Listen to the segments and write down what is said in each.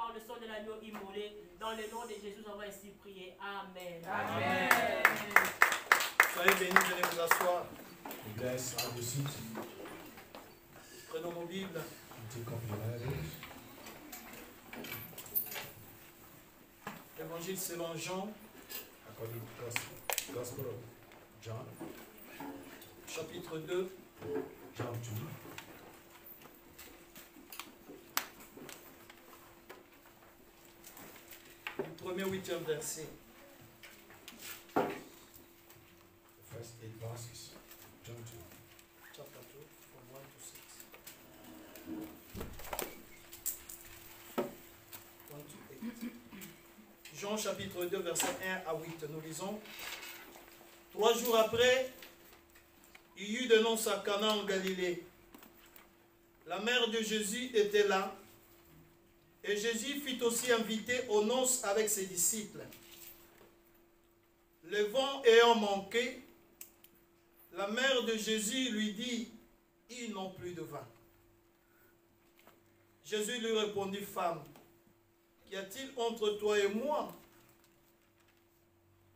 par le sang de l'agneau immolé. Dans le nom de Jésus, nous avons ainsi prié. Amen. Amen. Soyez bénis, venez vous asseoir. Bless our seat. Prenons nos Bibles. Take up your Bibles. Évangile selon Jean, According to Gospel of John, chapitre 2, John 2. du premier au 8e verset. The first 8 verses. John 2. Chapter 2, from 1 to 6. 1 to 8. Jean chapitre 2, verset 1 à 8. Nous lisons. 3 jours après, il y eut de noces à Cana en Galilée. La mère de Jésus était là. Et Jésus fut aussi invité aux noces avec ses disciples. Le vent ayant manqué, la mère de Jésus lui dit, « Ils n'ont plus de vin. » Jésus lui répondit, « Femme, qu'y a-t-il entre toi et moi?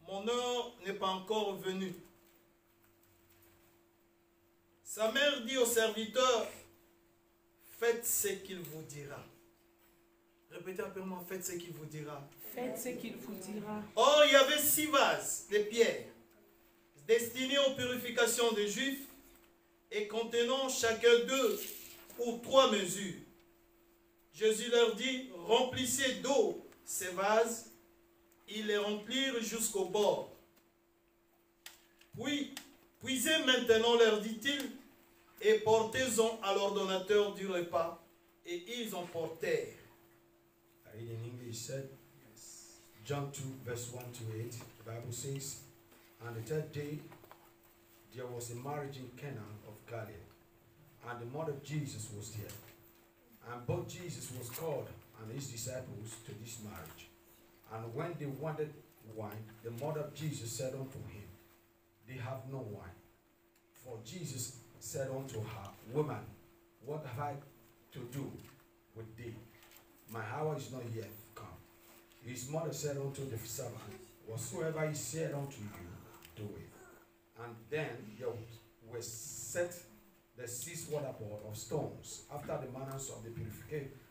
Mon heure n'est pas encore venue. » Sa mère dit au serviteur, « Faites ce qu'il vous dira. » Répétez après moi, faites ce qu'il vous dira. Faites ce qu'il vous dira. Or, il y avait 6 vases de pierre, destinés aux purifications des Juifs, et contenant chacun 2 ou 3 mesures. Jésus leur dit, remplissez d'eau ces vases. Ils les remplirent jusqu'au bord. Puis, puisez maintenant, leur dit-il, et portez-en à l'ordonnateur du repas. Et ils en portèrent. I read in English, said, John 2, verse 1 to 8, the Bible says, "On the third day, there was a marriage in Cana of Galilee, and the mother of Jesus was there. And both Jesus was called and his disciples to this marriage. And when they wanted wine, the mother of Jesus said unto him, They have no wine. For Jesus said unto her, Woman, what have I to do with thee? My hour is not yet come. His mother said unto the servant, Whatsoever he said unto you, do it. And then there were set the 6 water pot of stones, after the manners of the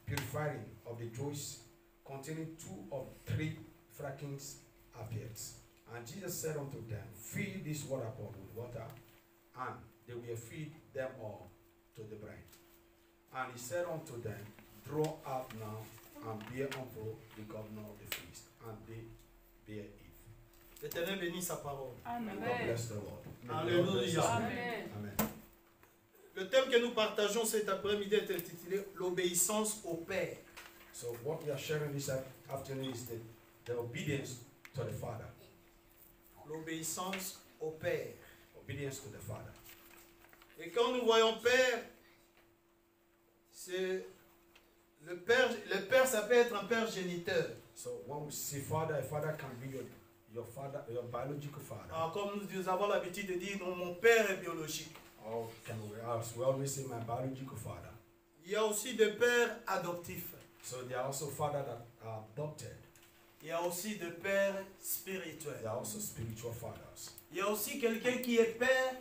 purifying of the Jews, containing 2 or 3 frankings apiece. And Jesus said unto them, Fill this water pot with water, and they will feed them all to the brim. And he said unto them, Draw out now, and bear unto the governor of the feast. And they bear it. L'Éternel bénit sa parole. Amen. God bless the Lord. Alléluia. Amen. Amen. Le thème que nous partageons cet après-midi est intitulé l'obéissance au Père. So what we are sharing this afternoon is the obedience to the Father. L'obéissance au Père. Obedience to the Father. Et quand nous voyons Père, c'est le Père, ça peut être un Père géniteur. So when we see Father, a father can be your father, your biological father. Alors, comme nous avons l'habitude de dire, non, mon Père est biologique. Or can we always say my biological father. Il y a aussi des pères adoptifs. So there are also fathers that are adopted. Il y a aussi des pères spirituels. There are also spiritual fathers. Il y a aussi quelqu'un qui est père.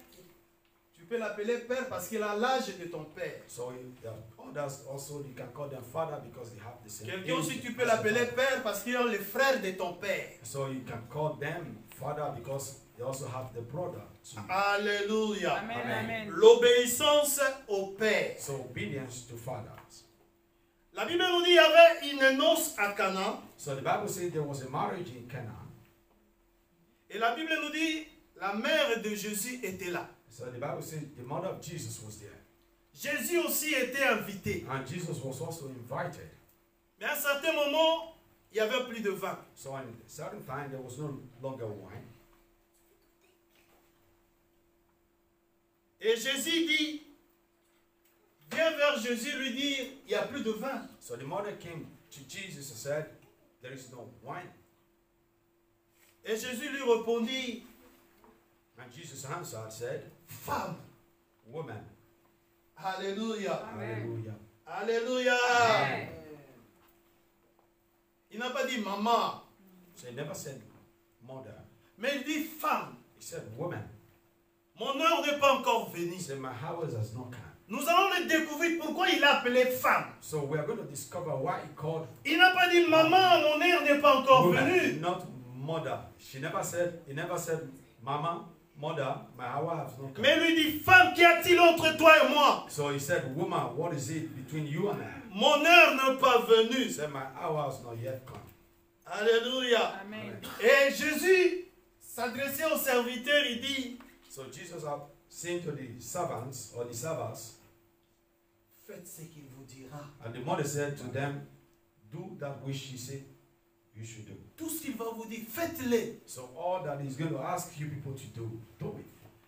Tu peux l'appeler père parce qu'il a l'âge de ton père. So there are others also, you can call them father because they have the same age. Quelqu'un aussi tu peux l'appeler père parce qu'il est le frère de ton père. So you can call them father because they also have the brother too. Alléluia. Amen. Amen. Amen. L'obéissance au père. So obedience to fathers. La Bible nous dit qu'il y avait une noce à Cana. So the Bible says there was a marriage in Cana. Et la Bible nous dit la mère de Jésus était là. So the Bible says the mother of Jesus was there. Jésus aussi était invité. And Jesus was also invited. Mais à un certain moment, il n'y avait plus de vin. So in a certain time there was no longer wine. Et Jésus dit, vient vers Jésus lui dire, il n'y a plus de vin. So the mother came to Jesus and said, there is no wine. Et Jésus lui répondit, And Jesus answered, said, femme. Woman. Alléluia. Amen. Hallelujah. Alléluia. Amen. n'a pas dit maman, So he never said mother. mais il dit femme. He said woman. Mon heure n'est pas encore venue. He said my hours has not come. Nous allons le découvrir pourquoi il a appelé femme. So we are going to discover why he called Il n'a pas dit maman, mon heure n'est pas encore woman, venue. not mother. He never said mama, mother, my hour has not come. Mais lui dit femme, qu'y a-t-il entre toi et moi? So he said, woman, what is it between you and I? Mon heure n'est pas He venue. said, my hour has not yet come. Alléluia. Amen. Et Jésus s'adressait aux serviteurs, il dit, So Jesus had saying to the servants or the servants, faites ce qu'il vous dira. and the mother said to them, do that which she said you should do. Tout ce qu'il va vous dire, faites-le. So all that he's going to ask you people to do it.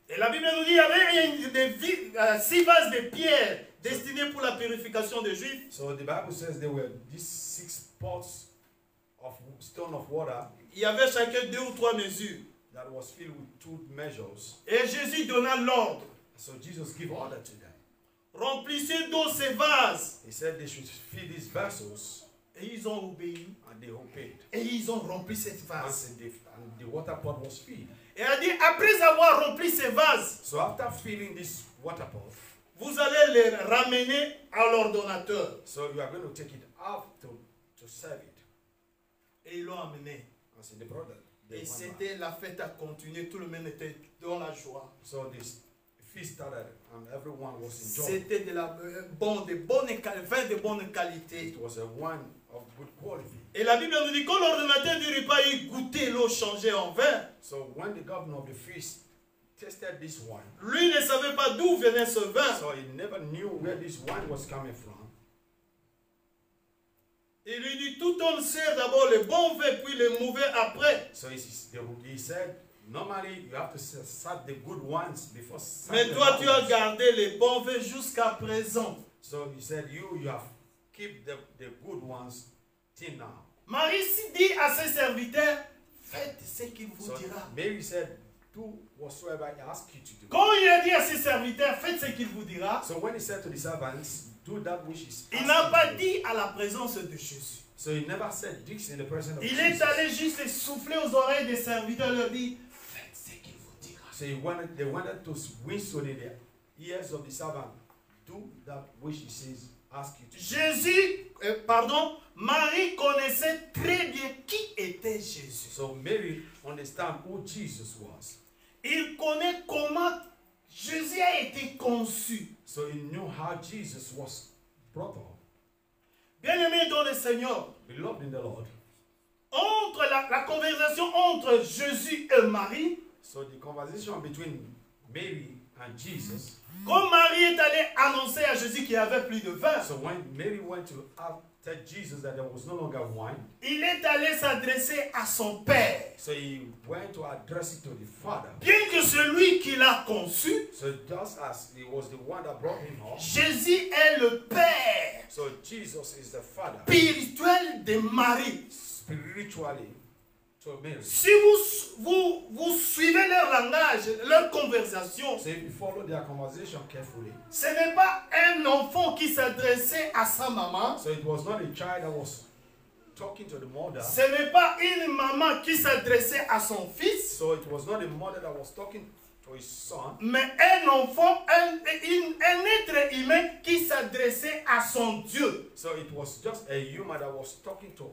Et la Bible nous dit, il y avait 6 vases de pierre destinés pour la purification des Juifs. So the Bible says there were these 6 pots of stone of water Il y avait chacun 2 ou 3 mesures. that was filled with 2 measures. Et Jésus donna l'ordre. So Jesus gave order to them. Remplissez d'eau ces vases. He said they should fill these vessels, Et ils ont obéi. and they obeyed. Et ils ont rempli cette vase. And the water pot was filled. Et elle a dit, après avoir rempli ces vases, So after filling this water pot, vous allez les ramener à l'ordonnateur. so you are going to take it out to serve it. Et ils l'ont amené. And so they brought it. Et c'était la fête à continuer. Tout le monde était dans la joie. So this feast started, and everyone was enjoying. C'était de la vin de bonne qualité. It was a wine of good quality. Et la Bible nous dit quand l'ordonnateur du repas eut goûté l'eau changée en vin, So when the governor of the feast tasted this wine, lui ne savait pas d'où venait ce vin. so he never knew where this wine was coming from. Il lui dit tout homme sert d'abord le bon vin puis le mauvais après. So he said, normally you have to serve the good wines before Mais serving the toi bad tu as ones. gardé les bons vins jusqu'à présent. So he said, you have keep the good ones till now. Marie dit à ses serviteurs, faites ce qu'il vous So dira. Mary said, do whatsoever he asked you to do. Quand il a dit à ses serviteurs, faites ce qu'il vous dira, So when he said to the servants, do that which is il n'a asked pas you to do. dit à la présence de Jésus. So he never said this in the presence of Il Jesus. est allé juste souffler aux oreilles des serviteurs, leur dit, faites ce qu'il vous dira. So they wanted to whistle in the ears of the servant, do that which he says, ask you to do. Marie connaissait très bien qui était Jésus. So Mary understand who Jesus was. Il connaît comment Jésus a été conçu. So he knew how Jesus was brought up. Bien-aimé dans le Seigneur, Beloved in the Lord. entre la conversation entre Jésus et Marie, So the conversation between Mary and Jesus. quand Marie est allée annoncer à Jésus qu'il n'y avait plus de vin, So when Mary went to tell Jesus that there was no longer wine, il est allé s'adresser à son Père. so he went to address it to the Father. Bien que celui qui l'a conçu, So just as he was the one that brought him up, Jésus est le Père so Jesus is the Father spirituel de Marie. spiritually to Mary. Si vous suivez leur langage, leur conversation, So if you follow their conversation carefully, ce n'est pas un enfant qui s'adressait à sa maman. so it was not a child that was talking to the mother. Ce n'est pas une maman qui s'adressait à son fils, So it was not a mother that was talking to his son, mais un enfant, un être humain qui s'adressait à son Dieu. so it was just a human that was talking to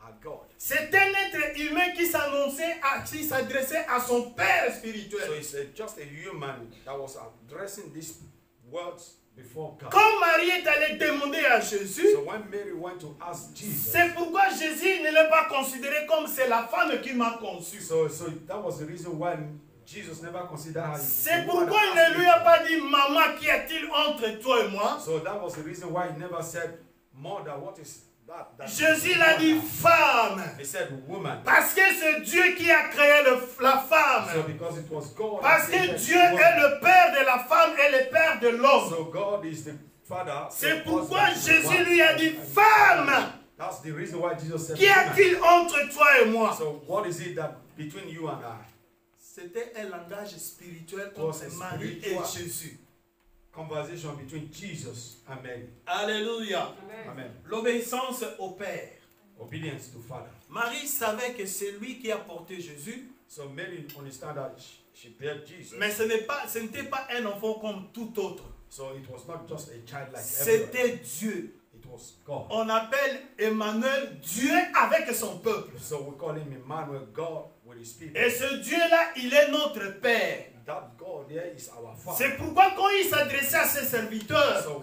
our God. C'est un être humain qui s'adressait à son Père So spirituel. it's just a human that was addressing these words before God. Quand Marie est allée demander à Jésus, So when Mary went to ask Jesus, c'est pourquoi Jésus ne l'a pas considéré comme c'est la femme qui m'a conçu. so that was the reason why Jesus never considered her. C'est pourquoi il ne lui a pas dit, maman, qu'y a-t-il entre toi et moi? So that was the reason why he never said, Mother, what is that? Jésus l'a dit, femme. He said, woman. Parce que c'est Dieu qui a créé la So femme. because it was God. Parce that que created Dieu woman. est le père de la femme et le père de l'homme. So God is the Father. C'est the pourquoi husband, the Jésus wife, lui a dit, and- femme, That's the reason why Jesus said, qu'y woman. a-t-il entre toi et moi? So what is it that between you and I? C'était un langage spirituel Was entre a Marie et spiritual Jésus. Conversation between Jesus and Mary. Alléluia. Amen. L'obéissance au Père. Obedience to Father. Marie savait que c'est lui qui a porté Jésus, So Mary understand that she bear Jesus. mais ce n'était pas un enfant comme tout autre. So it was not just a child like everyone. C'était Dieu. It was God. On appelle Emmanuel Dieu avec son peuple. So we call him Emmanuel, God with his people. Et ce Dieu-là, il est notre Père. That God there is our Father. C'est pourquoi quand il s'adressait à ses serviteurs, So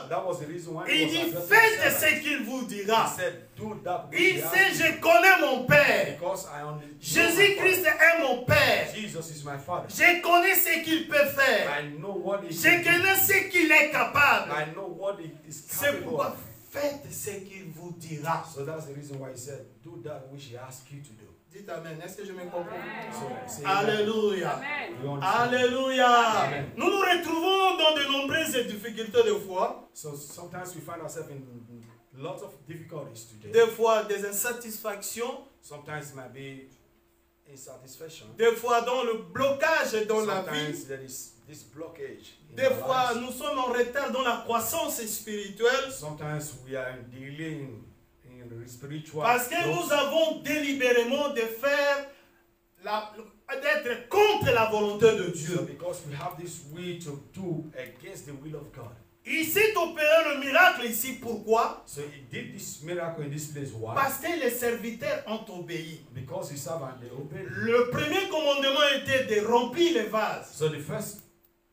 that was the reason why il dit, faites ce qu'il vous dira. He said, do that which Il he sait, asked je connais mon Père. because I only know my Jésus-Christ Father. est mon Père. Jesus is my Father. Je connais ce qu'il peut faire. I know what he Je can do. connais ce qu'il est capable. I know what he is C'est capable pourquoi of. faites ce qu'il vous dira. So that's the reason why he said, do that which he asked you to do. Dites Amen. Est-ce que je me comprends? So say amen. Alléluia. You understand? Alléluia. Amen. Nous nous retrouvons dans de nombreuses difficultés de foi. So sometimes we find ourselves in lots of difficulties today. Des fois des insatisfactions. Sometimes it might be insatisfaction. Des fois dans le blocage dans la vie. Sometimes there is this blockage. In Des our fois lives. nous sommes en retard dans la croissance spirituelle. Sometimes we are in delay in the spiritual Parce que growth. nous avons délibérément de faire d'être contre la volonté de So Dieu. because we have this will to do against the will of God. Il s'est opéré le miracle ici. Pourquoi? So he did this miracle in this place. Why? Parce que les serviteurs ont obéi. Because his servant they obeyed. Le premier commandement était de remplir les vases. So the first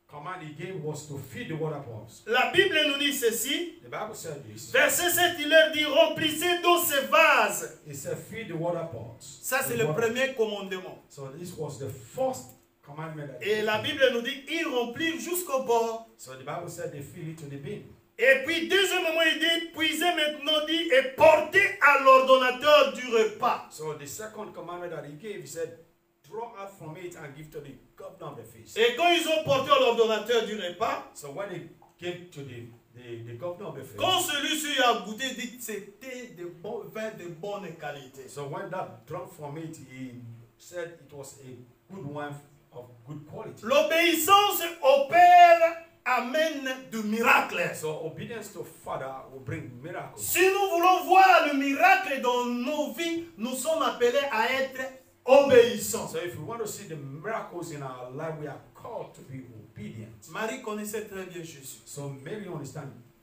command he gave was to feed the water pots. La Bible nous dit ceci. The Bible said this. Verset 7, il leur dit, remplissez d'eau ces vases. He said, feed the water pots. Ça, c'est The le water- premier commandement. So this was the first commandment. That Et la Bible nous dit, ils remplirent jusqu'au bord. So the Bible said they fill it to the bin. Et puis, deuxièmement, il dit, puisez maintenant, dit, et portez à l'ordonnateur du repas. So the second commandment that he gave, he said, draw out from it and give to the governor of the feast. Et quand ils ont porté à l'ordonnateur du repas, So when they gave to the governor of the feast, quand celui-ci a goûté, dit que c'était de bons vins de bonne qualité. so when that drank from it, he said it was a good wine of good quality. L'obéissance au Père amène de miracles. So obedience to Father will bring miracles. Si nous voulons voir le miracle dans nos vies, nous sommes appelés à être obéissants. So if we want to see the miracles in our life, we are called to be obedient. Marie connaissait très bien Jésus. So Mary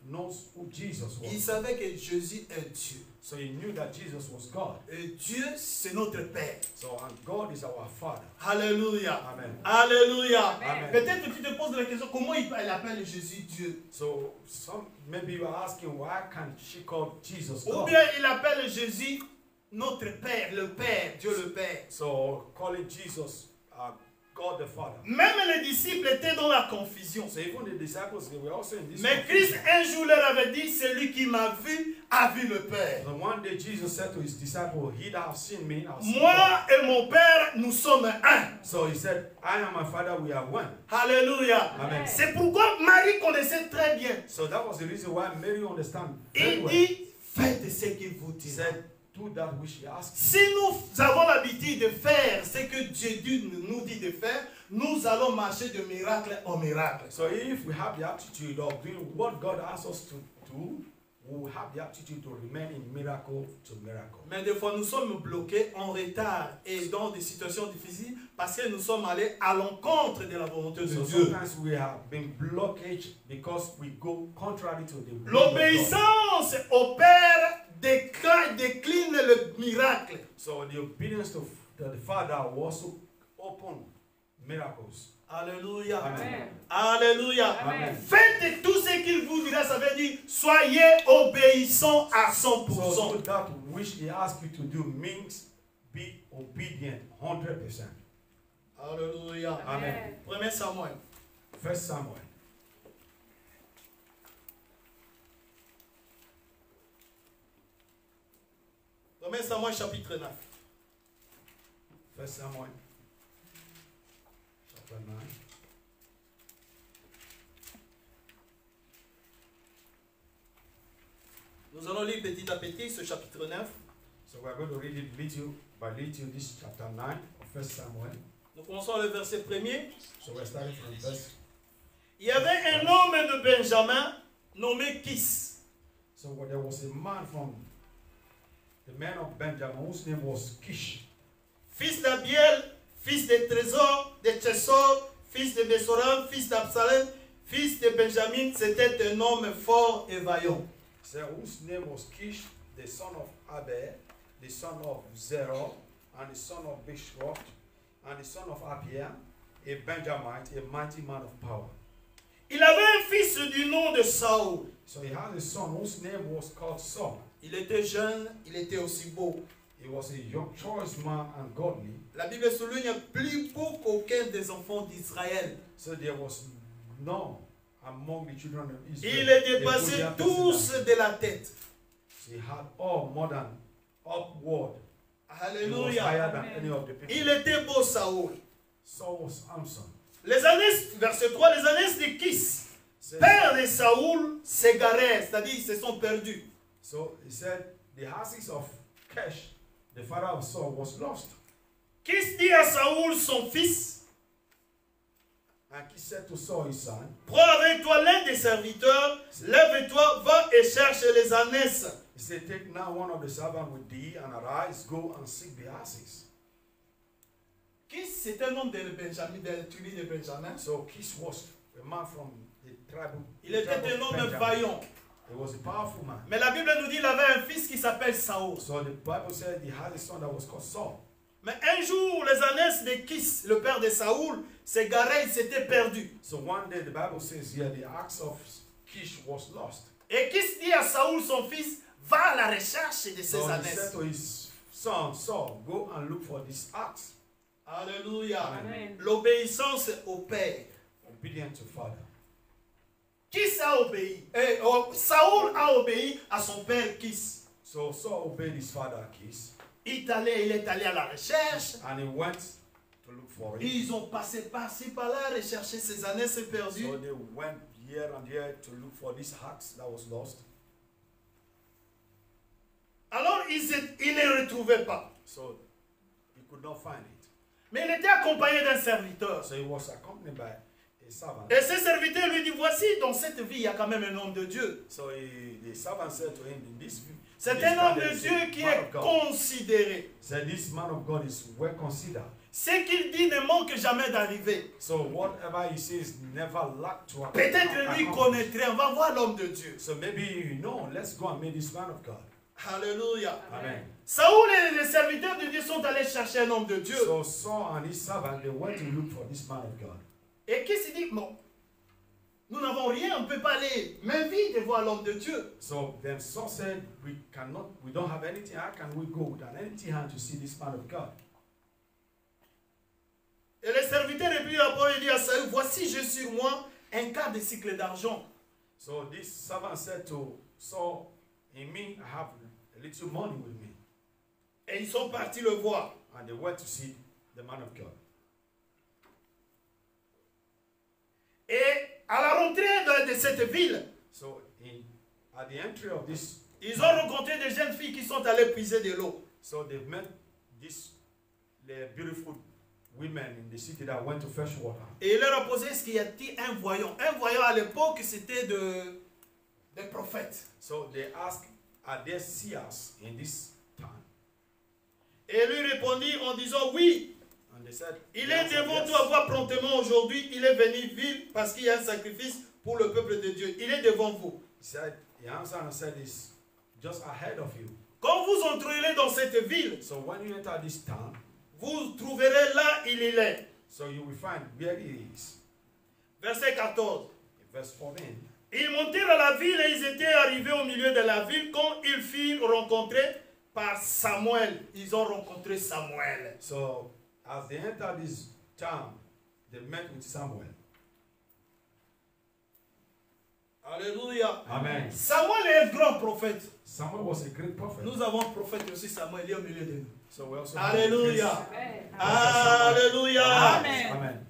knows who Jesus Il was. savait que Jésus est Dieu. So he knew that Jesus was God. Et Dieu, c'est notre Père. So and God is our Father. Alléluia. Amen. Alléluia. Amen. Peut-être que tu te poses la question, comment il appelle Jésus Dieu? So maybe you are asking, why can't she call Jesus Ou God? bien il appelle Jésus notre Père, le Père, Dieu le Père. So calling Jesus God the Father. Même les disciples étaient dans la confusion. So even the disciples, they were also in this Mais Christ confusion. un jour leur avait dit, celui qui m'a vu a vu le Père. So one day Jesus said to his disciple, he that has seen me, has seen God. Moi et mon Père, nous sommes un. So he said, I and my Father, we are one. Alléluia. Amen. C'est pourquoi Marie connaissait très bien. So that was the reason why Mary understand very Il well. dit, faites ce qu'il vous He dit. said, do that which he asked. Si nous avons l'habitude de faire ce que Dieu nous dit de faire, nous allons marcher de miracle en miracle. So if we have the attitude of doing what God asks us to do, we will have the attitude to remain in miracle to miracle. Mais des fois, nous sommes bloqués en retard et dans des situations difficiles parce que nous sommes allés à l'encontre de la volonté de So Dieu. sometimes we have been blockaged because we go contrary to the will of God. L'obéissance au Père décline le miracle. So the obedience to the Father will also open miracles. Alléluia. Amen. Alléluia. Amen. Faites tout ce qu'il vous dira, ça veut dire soyez obéissants à 100%. So that which he asks you to do means be obedient 100%. Alléluia. Amen. 1 Samuel. First Samuel. Samuel chapitre 9. First Samuel. Chapter 9. Nous allons lire petit à petit ce chapitre 9. So we're going to read it little by little, this chapter 9 of First Samuel. Nous commençons le verset 1er. So we're starting from verse. Il y avait un homme de Benjamin nommé Kis. So there was a man from the man of Benjamin, whose name was Kish. Fils d'Abiel, fils de Trésor, fils de Messoram, fils d'Absalom, fils de Benjamin, c'était un homme fort et vaillant. So, whose name was Kish, the son of Abel, the son of Zerah, and the son of Bishroth, and the son of Abiel, a Benjamite, a mighty man of power. Il avait un fils du nom de Saoul. So he had a son whose name was called Saul. Il était jeune, il était aussi beau. He was a young choice man and godly. La Bible souligne plus beau qu'aucun des enfants d'Israël. So there was none among the children of Israel. Il est dépassé tous de la tête. So he had all more than upward. He was Alléluia. higher than any of the people. Il était beau, Saoul. Saul was handsome. Les années, verset 3, les années de Kis, Says- père de Saoul, s'égaraient, c'est-à-dire ils se sont perdus. So he said the houses of Kesh, the father of Saul, was lost. Kis dit à Saoul, son fils, And he said to Saul his son, prends avec toi l'un des serviteurs, lève-toi, va et cherche les ânesses. he said, take now one of the servants with thee and arise, go and seek the asses. Kis, c'est un homme de Benjamin, de la tribu de Benjamin. So Kish was a man from the tribe. Il était un homme vaillant. He was a powerful man. Mais la Bible nous dit qu'il avait un fils qui s'appelle Saoul. So the Bible said he had a son that was called Saul. Mais un jour, les ânesses de Kis, le père de Saoul, s'égaraient, ils s'étaient perdus. So one day the Bible says here the axe of Kish was lost. Et Kis dit à Saoul, son fils, va à la recherche de ces So he ânesses. said to his son Saul, go and look for this axe. Alléluia. Amen. L'obéissance au Père. Obedient to father. Kis a obéi. Saoul a obéi à son père Kis. So Saul obeyed his father Kish, Il est allé à la recherche. and he went to look for it. Ils ont passé par-ci par-là, recherché ces ânesses perdues. So they went year and year to look for this axe that was lost. Alors, ils ne le retrouvaient pas. So he could not find it. Mais il était accompagné d'un serviteur. So he was accompanied by a servant. Et ce serviteur lui dit, voici, dans cette vie, il y a quand même un homme de Dieu. So the servant said to him, in this C'est this un homme there de is Dieu a qui man est of God. considéré. Said this man of God is well considered. Ce qu'il dit ne manque jamais d'arriver. So whatever he says never lack to Peut-être lui accomplish. connaîtrait. On va voir l'homme de Dieu. So maybe let's go and meet this man of God. Alléluia. Amen. Saoul et les serviteurs de Dieu sont allés chercher un homme de Dieu. So Saul and his servant, they went to look for this man of God. Et qui s'est dit, bon, nous n'avons rien, on ne peut pas aller main vide voir l'homme de Dieu. So then Saul said, we don't have anything. How can we go with an empty hand to see this man of God? Et les serviteurs reprirent la parole et dit à Saül, voici j'ai sur moi un quart de cycle d'argent. So this servant said to Saul, in me, I have a little money with me. Et ils sont partis le voir. And they went to see the man of God. Et à la rentrée de cette ville, So at the entry of this, ils ont rencontré des jeunes filles qui sont allées puiser de l'eau. so they met the beautiful women in the city that went to fetch water. Et il leur a posé, est-ce qu'il y a-t-il un voyant? Un voyant à l'époque, c'était des prophètes. So they asked, are there seers in this town? Et lui répondit en disant, oui, And they said, il they est answered, devant yes. toi, vois promptement aujourd'hui, il est venu ville parce qu'il y a un sacrifice pour le peuple de Dieu. Il est devant vous. He answered and said, it's just ahead of you. Quand vous entrerez dans cette ville, So when you enter this town, vous trouverez là, il est. so you will find where he is. Verset 14. Verse 14. Ils montèrent à la ville et ils étaient arrivés au milieu de la ville quand ils furent rencontrés par Samuel. Ils ont rencontré Samuel. So as they entered this town, they met with Samuel. Alléluia. Amen. Samuel est un grand prophète. Samuel was a great prophet. Nous avons un prophète aussi, Samuel, il est au milieu de nous. So we also Alléluia. Amen. Alléluia. Amen. Amen.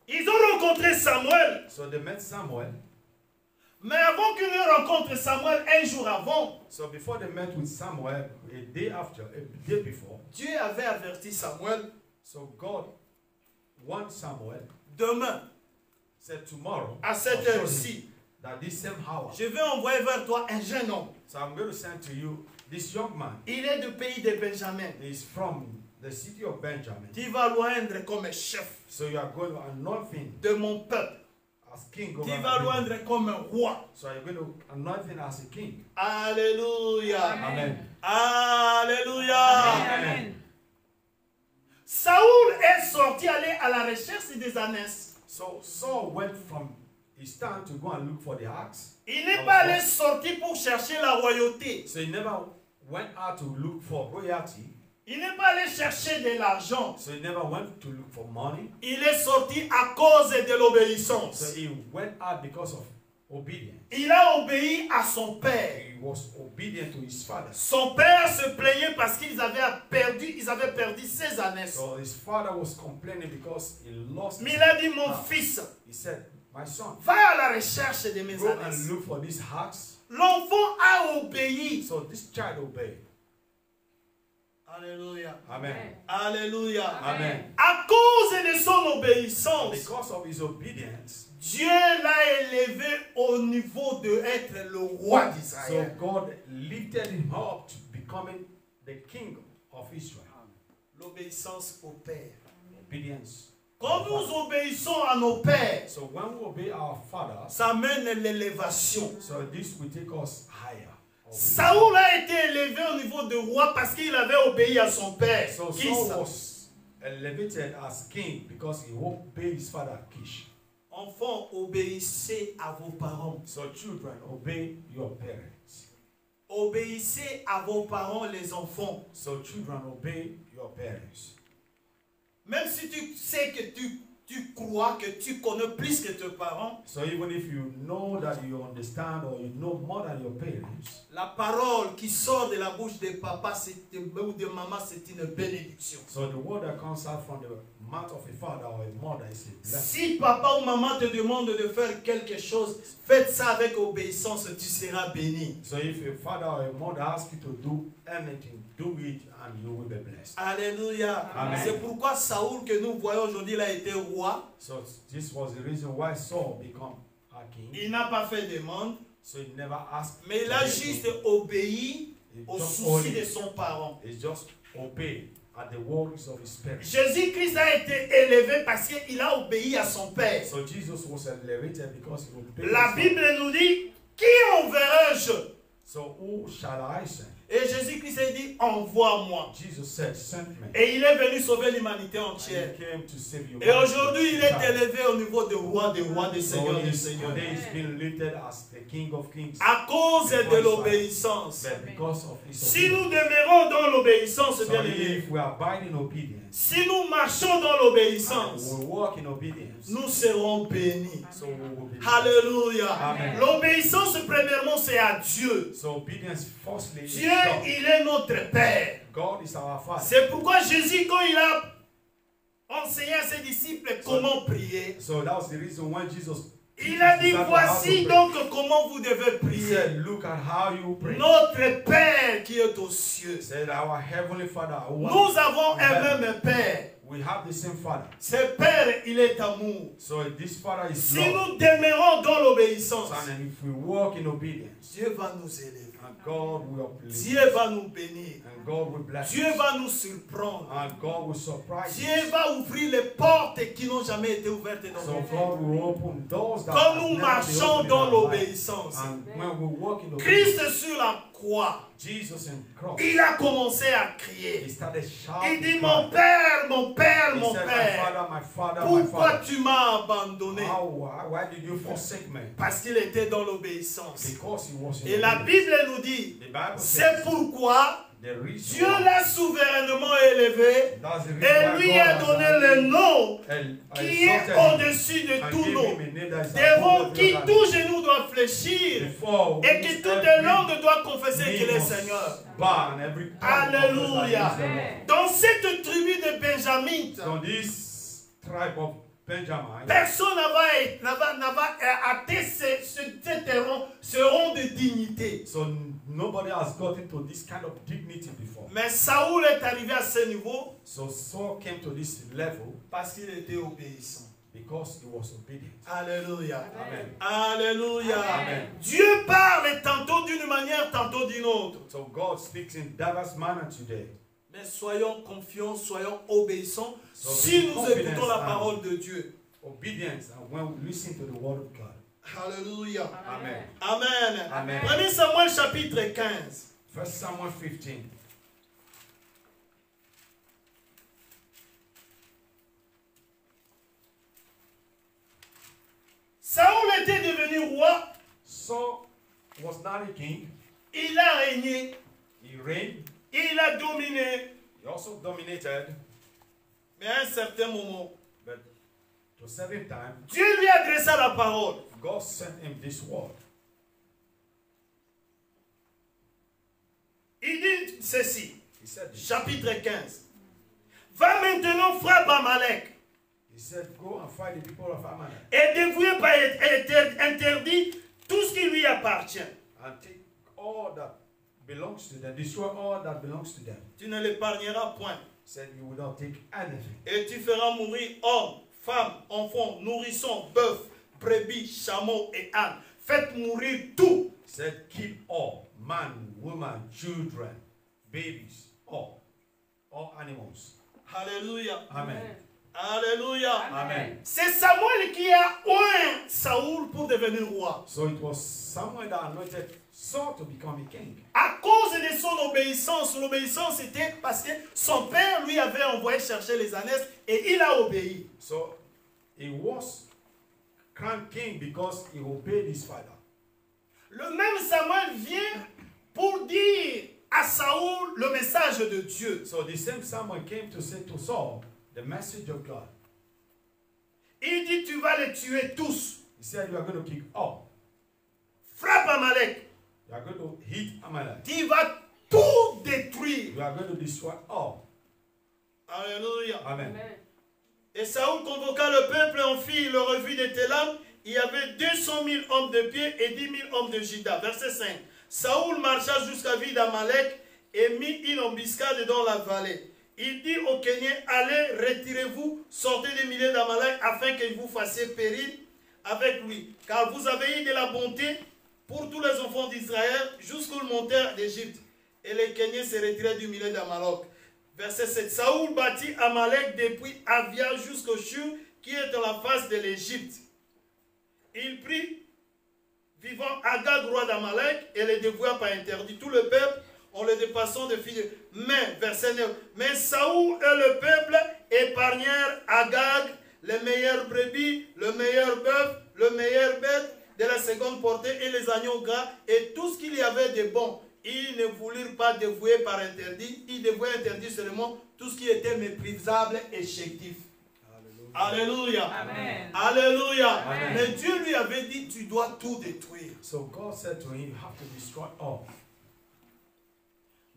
Ils ont rencontré Samuel. So they met Samuel. Mais avant qu'ils ne rencontrent Samuel, un jour avant, So before they met with Samuel, a day before, Dieu avait averti Samuel, so God warned Samuel, demain, said tomorrow, à cette I'll show heure-ci, you that this same hour, je vais envoyer vers toi un jeune homme. so I'm going to send to you This young man il est du pays de Benjamin. is from the city of Benjamin. Tu vas loindre comme chef So you are going to anoint him de mon peuple. as king Tu over my vas people. loindre comme roi. So you're going to anoint him as a king. Alléluia. Amen. Alléluia. Amen. Saoul est sorti aller à la recherche des ânesses. So Saul went from his town to go and look for the axe. Il n'est pas allé sortir pour chercher la royauté. So he never went out to look for royalty. Il n'est pas allé chercher de l'argent. So he never went to look for money. Il est sorti à cause de l'obéissance. So he went out because of obedience. Il a obéi à son père. He was obedient to his father. Son père se plaignait parce qu'ils avaient perdu ses ânesses. So his father was complaining because he lost Mais his il a dit, mon house. fils, He said, my son, va à la recherche de mes go and ânesses. look for this axe. L'enfant a obéi. So this child obeyed. Alléluia. Amen. Alléluia. Amen. À cause de son obéissance, Because of his obedience, Dieu l'a élevé au niveau de être le roi so d'Israël. God lifted him up to becoming the king of Israel. L'obéissance au Père. Obedience. Quand nous obéissons à nos pères, So when we obey our fathers, ça mène l'élévation. so this will take us higher. Saoul a été élevé au niveau de roi parce qu'il avait obéi à son père. So Qui Saul ça? was elevated as king because he obeyed his father Kish. Enfants, obéissez à vos parents. So children, obey your parents. Obéissez à vos parents, les enfants. So children, obey your parents. Même si tu sais que tu crois que tu connais plus que tes parents, So even if you know that you understand or you know more than your parents, la parole qui sort de la bouche de papa ou de maman, c'est une bénédiction. so the word that comes out from the mouth of a father or a mother is a blessing. Si papa ou maman te demande de faire quelque chose, faites ça avec obéissance, tu seras béni. So if a father or a mother asks you to do anything, do it and you will be blessed. Alléluia. Amen. C'est pourquoi Saoul que nous voyons aujourd'hui, il a été roi. So this was the reason why Saul became a king. Il n'a pas fait de demande, So he never asked. mais il a juste obéi He aux just soucis only- de son parent. he just obeyed at the words of his parents. Jésus-Christ a été élevé parce qu'il a obéi à son père. So Jesus was elevated because he obeyed. La his Bible nous dit, qui enverrai-je? father. So who shall I send? Et Jésus-Christ a dit, envoie-moi. Jesus said, send me. Et il est venu sauver l'humanité And entière. he came to save you. Et aujourd'hui, il est élevé au niveau de roi, des rois, des seigneurs, des seigneurs. Today he's been lifted as the King of Kings. À cause de l'obéissance. But because of his Si nous obedience. demeurons dans l'obéissance, So bien aimé, if we abide in obedience, si nous marchons dans and l'obéissance, we walk in obedience, nous serons bénis. so we will be blessed. Alléluia. Amen. L'obéissance, premièrement, c'est à Dieu. So obedience firstly is Dieu, God. il est notre Père. God is our Father. C'est pourquoi Jésus, quand il a enseigné à ses disciples comment prier, So that was the reason why Jesus il a dit, That's voici how to donc comment vous devez He prier. said, look at how you pray. Notre Père qui est aux cieux. He said, our heavenly Father, who art Nous avons in un heaven. même Père. We have the same Father. Ce Père, il est amour. So this Father is Si love. nous demeurons dans l'obéissance, And if we walk in obedience, Dieu va nous élever. and God will uplift, Dieu va nous bénir. and God will bless Dieu us, va nous surprendre. and God will surprise Dieu us. va ouvrir les portes qui n'ont jamais été ouvertes dans So nos vies. God will open doors that Quand have nous never been marchons opened in dans our life. l'obéissance, And when we walk in obedience, Christ sur la croix, Jesus in cross, il a commencé à he crier. started Il shouting. dit, crying. mon Père, mon Père, He mon said, Père, my Father, my pourquoi Father. tu m'as abandonné? Why did you forsake me? Parce qu'il était dans l'obéissance. Because he was in Et la obedience. Bible nous dit, The Bible c'est says pourquoi the reason Dieu why- l'a souverainement élevé that's the reason et why lui God a has donné le nom qui est exalted him au-dessus de and tout gave nom. him a name that is Devant above qui every other tout genou doit fléchir before et que which toute every langue doit confesser knee qu'il est must Seigneur. bow and every tongue Alléluia. confess that he is the Dans cette tribu de Benjamin, Lord. So this tribe of Benjamin, personne n'avait atteint ce rang de dignité. so nobody has gotten to this kind of dignity before. Mais Saoul est arrivé à ce niveau So Saul came to this level parce qu'il était obéissant. because he was obedient. Alléluia. Amen. Alléluia. Amen. Dieu parle tantôt d'une manière, tantôt d'une autre. So God speaks in diverse manner today. Mais soyons confiants, soyons obéissants So si be nous confident écoutons la and parole de Dieu. Obedience, and when we listen to the word of God. Alléluia. Amen. Amen. Amen. 1 Samuel chapitre 15. 1 Samuel 15. Saoul était devenu roi. Saul was not a king. Il a régné. He reigned. Il a dominé. He also dominated. Mais à un certain moment, But to a certain time, Dieu lui adressa la parole. God sent him this word. Il dit ceci, He said this. chapitre 15. Va maintenant frappe Amalek He said, go and fight the people of Amalek et dépouille par interdit tout ce qui lui appartient. and take all that belongs to them, destroy all that belongs to them. Tu ne l'épargneras point. He said, you will not take anything. Et tu feras mourir hommes, femmes, enfants, nourrissons, bœufs, brebis, chameaux et ânes. Faites mourir tout. He said, keep all, man, woman, children, babies, all animals. Alléluia. Amen. Alléluia. Amen. C'est Samuel qui a oint Saoul pour devenir roi. So it was someone that anointed Saul to become a king. À cause de son obéissance, l'obéissance était parce que son père lui avait envoyé chercher les ânesses et il a obéi. So he was crowned king because he obeyed his father. Le même Samuel vient pour dire à Saoul le message de Dieu. So the same Samuel came to say to Saul the message of God. Il dit tu vas les tuer tous. He said, you are going to kill all. Frappe Amalek. You are going to hit Amalek. Tu vas tout détruire. You are going to destroy all. Alléluia. Amen. Et Saoul convoqua le peuple et en fit le revue des Télam. Il y avait 200 000 hommes de pied et 10 000 hommes de Juda. Verset 5. Saoul marcha jusqu'à ville d'Amalek et mit une embuscade dans la vallée. Il dit aux Kéniens, allez, retirez-vous, sortez des milliers d'Amalek afin que vous fassiez péril avec lui. Car vous avez eu de la bonté pour tous les enfants d'Israël jusqu'au montaire d'Égypte. Et les Kéniens se retiraient du milieu d'Amalek. Verset 7. Saoul bâtit Amalek depuis Avia jusqu'au Shur qui est dans la face de l'Égypte. Il prit vivant Agag, roi d'Amalek, et les dévoua par interdit. Tout le peuple en le dépassant de filles. Mais, verset 9, mais Saoul et le peuple épargnèrent Agag, les meilleures brebis, le meilleur bœuf, le meilleur bête de la seconde portée et les agneaux gras et tout ce qu'il y avait de bon. Ils ne voulurent pas dévouer par interdit, ils dévouaient interdit seulement tout ce qui était méprisable et chétif. Alléluia. Amen. Alléluia. Amen. Mais Dieu lui avait dit, tu dois tout détruire. So God said to him, you have to destroy all.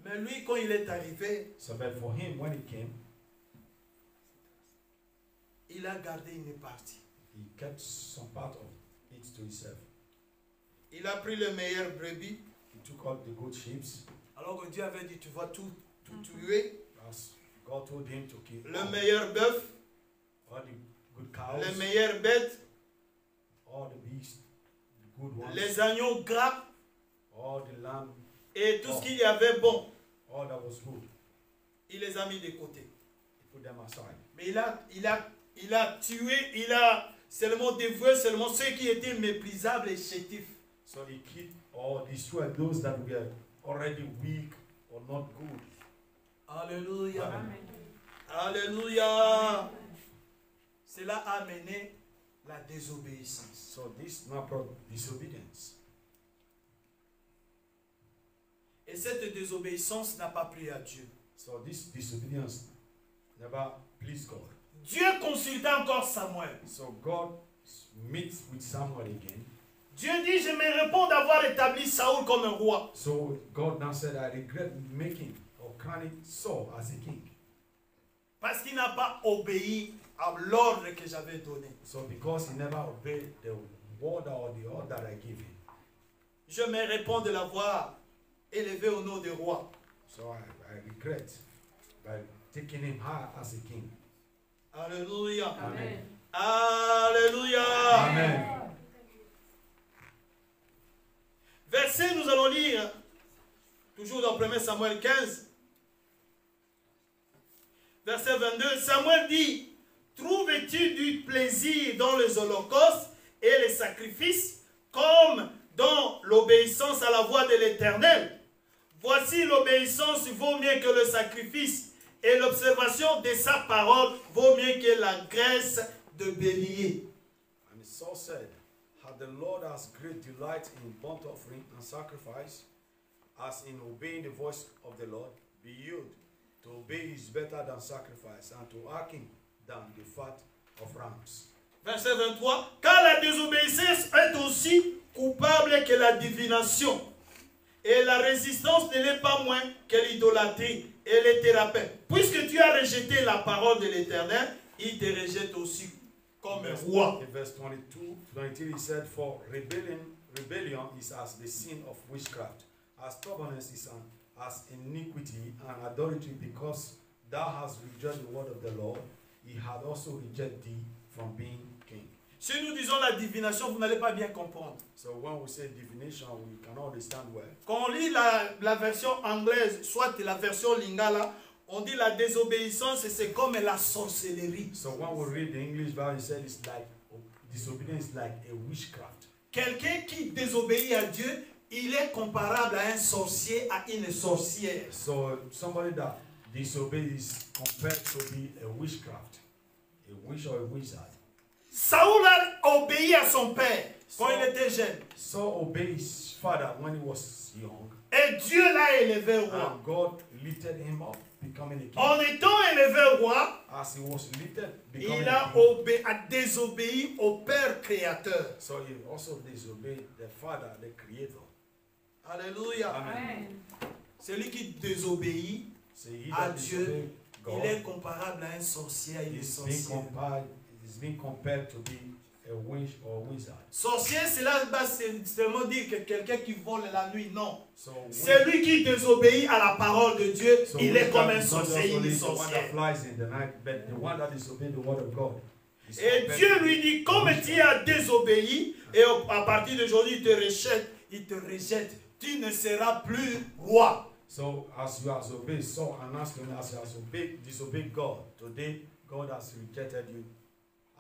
Mais lui, quand il est arrivé, So but for him, when he came, il a gardé une partie. he kept some part of it to himself. Il a pris le meilleur brebis. He took out the good sheep, Alors que Dieu avait dit, tu vas tout tuer. as God told him to kill Le all, meilleur bœuf, all the good cows, les meilleures bêtes, all the beasts, the good ones, les agneaux gras all the lamb, et tout ce qu'il y avait bon. all that was good. Il les a mis de côté. He put them aside. Mais il a tué, il a seulement dévoué seulement ceux qui étaient méprisables et chétifs. So he killed or destroyed those that were already weak or not good. Alléluia. Amen. Alléluia. Cela a amené la désobéissance. So this now brought disobedience. Et cette désobéissance n'a pas plu à Dieu. So this disobedience never pleased God. Dieu consulta encore Samuel. So God meets with Samuel again. Dieu dit, je me réponds d'avoir établi Saoul comme un roi. So God now said, I regret making or crowning Saul as a king. Parce qu'il n'a pas obéi à l'ordre que j'avais donné. So because he never obeyed the word or the order I gave him. Je me réponds de l'avoir élevé au nom du roi. So I regret by taking him high as a king. Alléluia. Amen. Alléluia. Amen. Verset, nous allons lire, toujours dans 1 Samuel 15, verset 22. Samuel dit, trouves-tu du plaisir dans les holocaustes et les sacrifices, comme dans l'obéissance à la voix de l'Éternel? Voici, l'obéissance vaut mieux que le sacrifice, et l'observation de sa parole vaut mieux que la graisse de bélier. And Saul said, "Had the Lord as great delight in burnt offering and sacrifice, as in obeying the voice of the Lord, behold, to obey is better than sacrifice, and to hearken than the fat of rams." Verset 23. Car la désobéissance est aussi coupable que la divination, et la résistance ne l'est pas moins que l'idolâtrie et les thérapeutes. Puisque tu as rejeté la parole de l'Éternel, il te rejette aussi comme un roi. In verse 23, he said, "For rebellion is as the sin of witchcraft, as stubbornness is as iniquity and idolatry, because thou hast rejected the word of the Lord, he had also rejected thee from being king." Si nous disons la divination, vous n'allez pas bien comprendre. So when we say divination, we cannot understand well. Quand on lit la version anglaise, soit la version lingala, on dit la désobéissance, c'est comme la sorcellerie. So when we read the English Bible, it said it's like disobedience is like a witchcraft. Quelqu'un qui désobéit à Dieu, il est comparable à un sorcier, à une sorcière. So somebody that disobeys is compared to be a witchcraft, a witch or a wizard. Saoul a obéi à son père quand il était jeune. Saul obeyed his father when he was young, Et Dieu l'a élevé roi. and God lifted him up, becoming a king. En étant élevé roi, As he was lifted, becoming il a a, king, a désobéi au Père créateur. so he also disobeyed the father, the creator. Alléluia. Amen. Celui qui désobéit, So he à that Dieu, disobeyed il est God comparable à un sorcier, à une is being sorcière. compared to be a witch or wizard. Sorcier, cela va seulement dire que quelqu'un qui vole la nuit. Non. So Celui qui désobéit à la parole de Dieu, so il est comme un witchcraft is not sorcier, just une only the one sorcière. that flies in the night, but the one that disobeys the word of God. is Et compared Dieu to lui dit, comme tu as désobéi, et à partir d'aujourd'hui, il te rejette, tu ne seras plus roi. So as you have obeyed Saul and as you have disobeyed God, today God has rejected you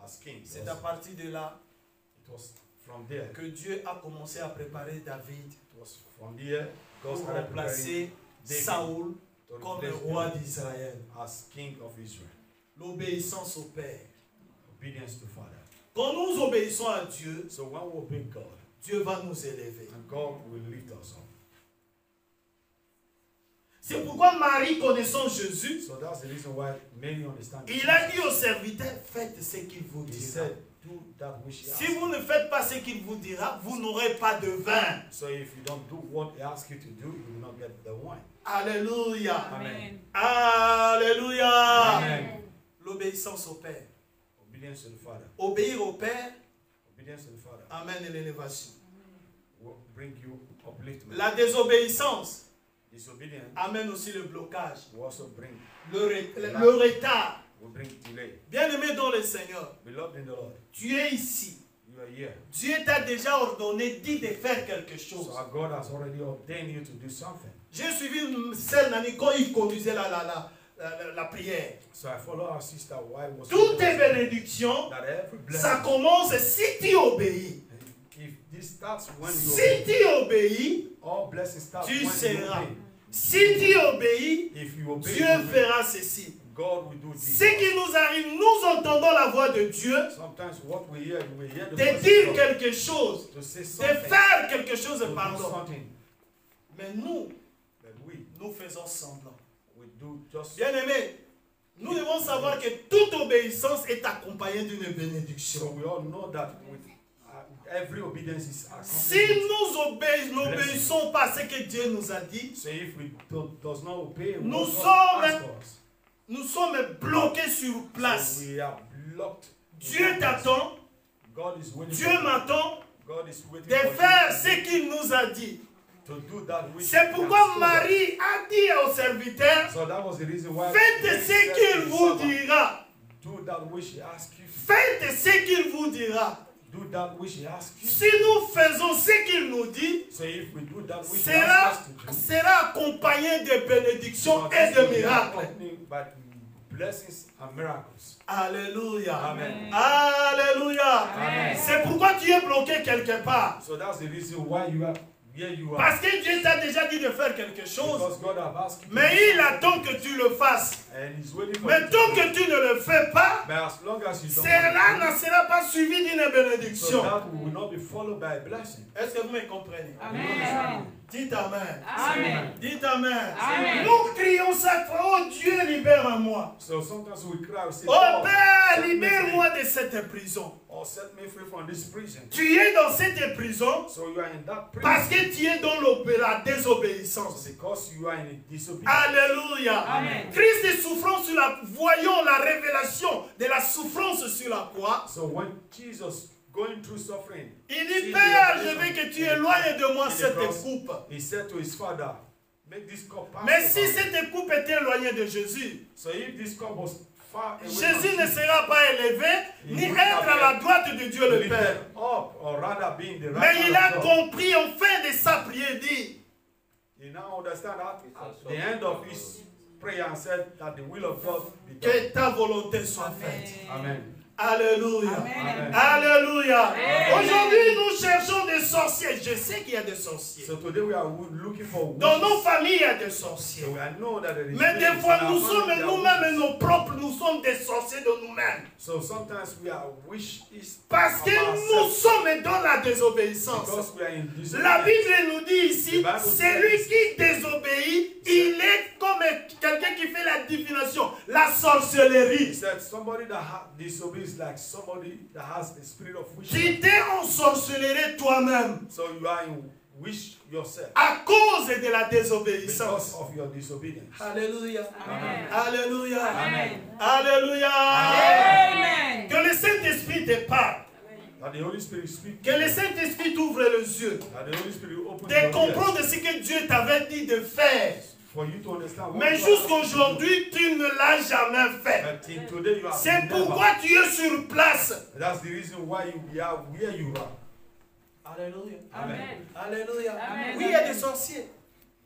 as king. C'est à partir de là It was from there. que Dieu a commencé à préparer David It was from there God pour started preparing remplacer David Saoul to comme le replace roi David d'Israël. as king of Israel. L'obéissance au Père. Obedience to Father. Quand nous obéissons à Dieu, So when we obey God, Dieu va nous élever. and God will lift us up. C'est pourquoi Marie, connaissant Jésus, So that's the reason why many understand. il a dit aux serviteurs, faites ce qu'il vous He dira. said, do that which he Si asked. vous ne faites pas ce qu'il vous dira, vous n'aurez pas de vin. So if you don't do what he asks you to do, you will not get the wine. Alléluia. Amen. Alléluia. Amen. L'obéissance au Père. Obedience to the Father. Obéir au Père Obedience to the Father amène l'élévation. will bring you upliftment. La désobéissance Disobedience amène aussi le blocage, will also bring le retard. will bring delay. Bien-aimé dans le Seigneur, Beloved in the Lord, tu es ici. you are here. Dieu t'a déjà ordonné, dit de faire quelque chose. So our God has already ordained you to do something. J'ai suivi une sœur Nani quand il conduisait la prière. So I follow our sister why was Toutes tes bénédictions, that every ça blessing, commence si tu obéis. if this starts when you Si obey, tu obéis, all blessings start tu when you seras. obey. Si tu obéis, If you obey, Dieu fera ceci. God will do this. Ce qui nous arrive, nous entendons la voix de Dieu, Sometimes what we hear the de voice dire of God, quelque chose, to say de something, faire quelque chose, to do pardon. something, Mais nous, but nous faisons semblant. we do just. Bien-aimés, nous devons savoir que toute obéissance est accompagnée d'une So bénédiction. we all know that with every obedience is Si accompanied. nous n'obéissons pas à ce que Dieu nous a dit, So if we does not obey what Nous God sommes- asked us, nous sommes bloqués sur so place. we are blocked. Dieu t'attend, God is waiting Dieu for you. m'attend God is waiting de for faire you ce qu'il nous a dit. to do that which C'est He pourquoi has told us. Marie a dit aux serviteurs, So that was the reason why faites Mary ce said qu'il to vous the servant, dira. Do that which he asks you. Faites ce qu'il vous dira. Do that which he asks you. Si nous faisons ce qu'il nous dit, So if we do that which he asks us to do, sera accompagné de bénédictions et de miracles. by blessings and miracles. Alléluia. Amen. Alléluia. Amen. C'est pourquoi tu es bloqué quelque part. So that's the reason why you are where you are. Parce que Dieu t'a déjà dit de faire quelque chose. Because God has asked you to Mais do il attend que tu le fasses. and he's waiting for Mais you to tant do que it. tu ne le fais pas, But as long as you don't cela do ne sera pas suivi d'une it, so bénédiction. that will not be followed by a blessing. Est-ce que vous me comprenez? Amen. Dites Amen. Amen. Dites Amen. Amen. Nous crions chaque fois, oh Dieu, libère-moi. So sometimes we cry, we say, Oh God, Père, set me free. libère-moi de cette prison. Or set me free from this prison. Tu es dans cette prison So you are in that prison parce que tu es dans la désobéissance. because you are in disobedience. Alléluia. Amen. Christ est souffrant sur la... Voyons la révélation de la souffrance sur la croix. So when Jesus going through suffering, Il dit, Père, je veux que tu éloignes de moi cette coupe. he said to his father, make this cup pass Mais si over me." cette coupe était éloignée de Jésus, So if this cup was far away Jésus ne from sera pas élevé, ni être à la droite de Dieu le lifted Père. up, or rather be in the right Mais hand il of a God. compris en fin de sa prière, dit, He now understand that at the end of his prayer and said that the will of God be done. que ta volonté soit faite. Amen. Alléluia. Amen. Alléluia. Amen. Aujourd'hui, nous cherchons des sorciers. Je sais qu'il y a des sorciers. So today we are looking for Dans witches. nos familles, il y a des sorciers. So I know that there is Mais des witches fois, in our nous family, sommes there are nous-mêmes witches. nos propres, nous sommes des sorciers de nous-mêmes. So sometimes we are wishes Parce que of nous ourselves sommes dans la désobéissance. because we are in La disobedience. Bible nous dit ici, The Bible celui says- qui désobéit, il est comme quelqu'un qui fait la divination, la sorcellerie. He said somebody that disobeys like somebody that has the spirit of Tu witchcraft. t'es ensorcelé toi-même So you are in wish yourself à cause de la because désobéissance. of your disobedience. Alléluia. Amen. Alléluia. Amen. Alléluia. Amen. Que le Saint-Esprit te parle. That the Holy Spirit speak. Que le Saint-Esprit t'ouvre les yeux. That the Holy Spirit open De your ears comprendre ce que Dieu t'avait dit de faire. for you to understand. Mais God jusqu'aujourd'hui, tu ne l'as jamais fait. has done. But till today you have C'est never. pourquoi tu es sur place. That's the reason why you are where you are. Alléluia. Amen. Alléluia. Amen. Oui, il y a des sorciers.